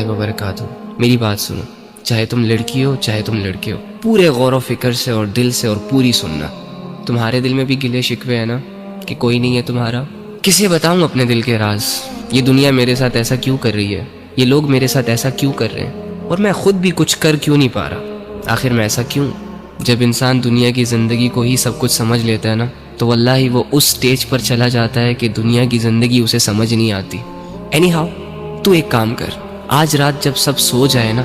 وبرکاتہ۔ میری بات سنو، چاہے تم لڑکی ہو چاہے تم لڑکے ہو، پورے غور و فکر سے اور دل سے اور پوری سننا۔ تمہارے دل میں بھی گلے شکوے ہیں نا کہ کوئی نہیں ہے تمہارا؟ کسے بتاؤں اپنے دل کے راز؟ یہ دنیا میرے ساتھ ایسا کیوں کر رہی ہے؟ یہ لوگ میرے ساتھ ایسا کیوں کر رہے ہیں؟ اور میں خود بھی کچھ کر کیوں نہیں پا رہا؟ آخر میں ایسا کیوں؟ جب انسان دنیا کی زندگی کو ہی سب کچھ سمجھ لیتا ہے نا، تو واللہ ہی وہ اس سٹیج پر چلا جاتا ہے کہ دنیا کی زندگی اسے سمجھ نہیں آتی۔ اینی ہاؤ، تو ایک کام کر، آج رات جب سب سو جائے نا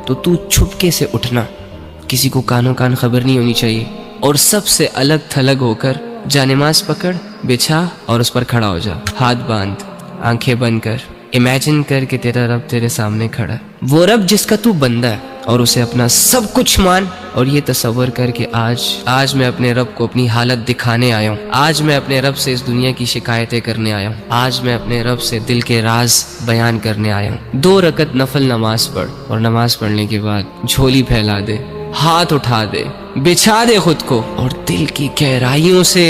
تو چھپکے سے اٹھنا، کسی کو کانوں کان خبر نہیں ہونی چاہیے، اور سب سے الگ تھلگ ہو کر جا نماز پکڑ، بچھا اور اس پر کھڑا ہو جا، ہاتھ باندھ، آنکھیں بند کر، امیجن کر کہ تیرا رب تیرے سامنے کھڑا ہے، وہ رب جس کا تو بندہ ہے، اور اسے اپنا سب کچھ مان، اور یہ تصور کر کہ آج میں اپنے رب کو اپنی حالت دکھانے آیا ہوں، آج میں اپنے رب سے اس دنیا کی شکایتیں کرنے آیا ہوں، آج میں اپنے رب سے دل کے راز بیان کرنے آیا ہوں۔ 2 رکعت نفل نماز پڑھ، اور نماز پڑھنے کے بعد جھولی پھیلا دے، ہاتھ اٹھا دے، بچھا دے خود کو، اور دل کی گہرائیوں سے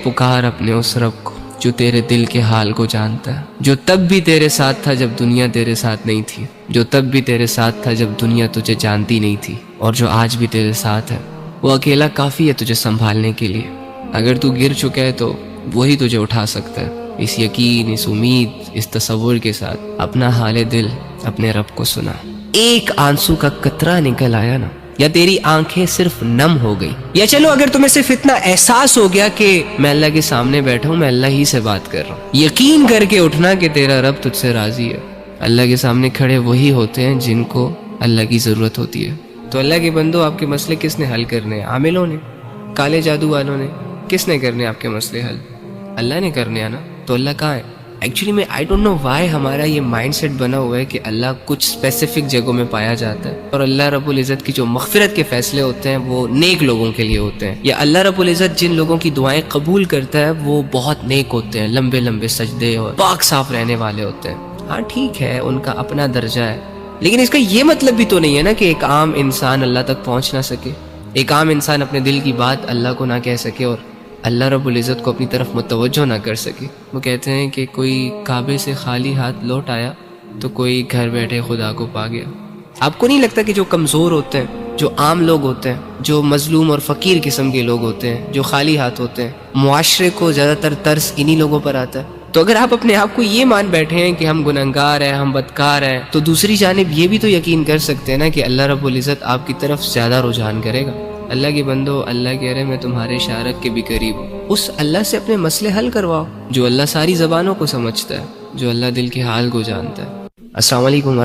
پکار اپنے اس رب کو جو تیرے دل کے حال کو جانتا ہے، جو تب بھی تیرے ساتھ تھا جب دنیا تیرے ساتھ نہیں تھی، جو تب بھی تیرے ساتھ تھا جب دنیا تجھے جانتی نہیں تھی، اور جو آج بھی تیرے ساتھ ہے۔ وہ اکیلا کافی ہے تجھے سنبھالنے کے لیے۔ اگر تو گر چکا ہے تو وہی تجھے اٹھا سکتا ہے۔ اس یقین، اس امید، اس تصور کے ساتھ اپنا حال دل اپنے رب کو سنا۔ ایک آنسو کا قطرہ نکل آیا نا، یا تیری آنکھیں صرف نم ہو گئی، یا چلو اگر تمہیں صرف اتنا احساس ہو گیا کہ میں اللہ کے سامنے بیٹھا ہوں، میں اللہ ہی سے بات کر رہا ہوں، یقین کر کے اٹھنا کہ تیرا رب تجھ سے راضی ہے۔ اللہ کے سامنے کھڑے وہی ہوتے ہیں جن کو اللہ کی ضرورت ہوتی ہے۔ تو اللہ کے بندو، آپ کے مسئلے کس نے حل کرنے ہیں؟ عاملوں نے؟ کالے جادو والوں نے؟ کس نے کرنے آپ کے مسئلے حل؟ اللہ نے کرنے ہیں نا۔ تو اللہ کہاں ہے؟ ایکچولی میں آئی ڈونٹ نو وائی ہمارا یہ مائنڈ سیٹ بنا ہوا ہے کہ اللہ کچھ اسپیسیفک جگہوں میں پایا جاتا ہے، اور اللہ رب العزت کی جو مغفرت کے فیصلے ہوتے ہیں وہ نیک لوگوں کے لیے ہوتے ہیں، یا اللہ رب العزت جن لوگوں کی دعائیں قبول کرتا ہے وہ بہت نیک ہوتے ہیں، لمبے لمبے سجدے اور پاک صاف رہنے والے ہوتے ہیں۔ ہاں ٹھیک ہے، ان کا اپنا درجہ ہے، لیکن اس کا یہ مطلب بھی تو نہیں ہے نا کہ ایک عام انسان اللہ تک پہنچ نہ سکے، ایک عام انسان اپنے دل کی بات اللہ کو نہ کہہ سکے، اور اللہ رب العزت کو اپنی طرف متوجہ نہ کر سکے۔ وہ کہتے ہیں کہ کوئی کعبے سے خالی ہاتھ لوٹ آیا تو کوئی گھر بیٹھے خدا کو پا گیا۔ آپ کو نہیں لگتا کہ جو کمزور ہوتے ہیں، جو عام لوگ ہوتے ہیں، جو مظلوم اور فقیر قسم کے لوگ ہوتے ہیں، جو خالی ہاتھ ہوتے ہیں، معاشرے کو زیادہ تر ترس انہی لوگوں پر آتا ہے؟ تو اگر آپ اپنے آپ کو یہ مان بیٹھے ہیں کہ ہم گنہگار ہیں، ہم بدکار ہیں، تو دوسری جانب یہ بھی تو یقین کر سکتے ہیں نا کہ اللہ رب العزت آپ کی طرف زیادہ رجحان کرے گا۔ اللہ کے بندو، اللہ کہہ رہے میں تمہارے شارک کے بھی قریب ہوں۔ اس اللہ سے اپنے مسئلے حل کرواؤ، جو اللہ ساری زبانوں کو سمجھتا ہے، جو اللہ دل کے حال کو جانتا ہے۔ السلام علیکم۔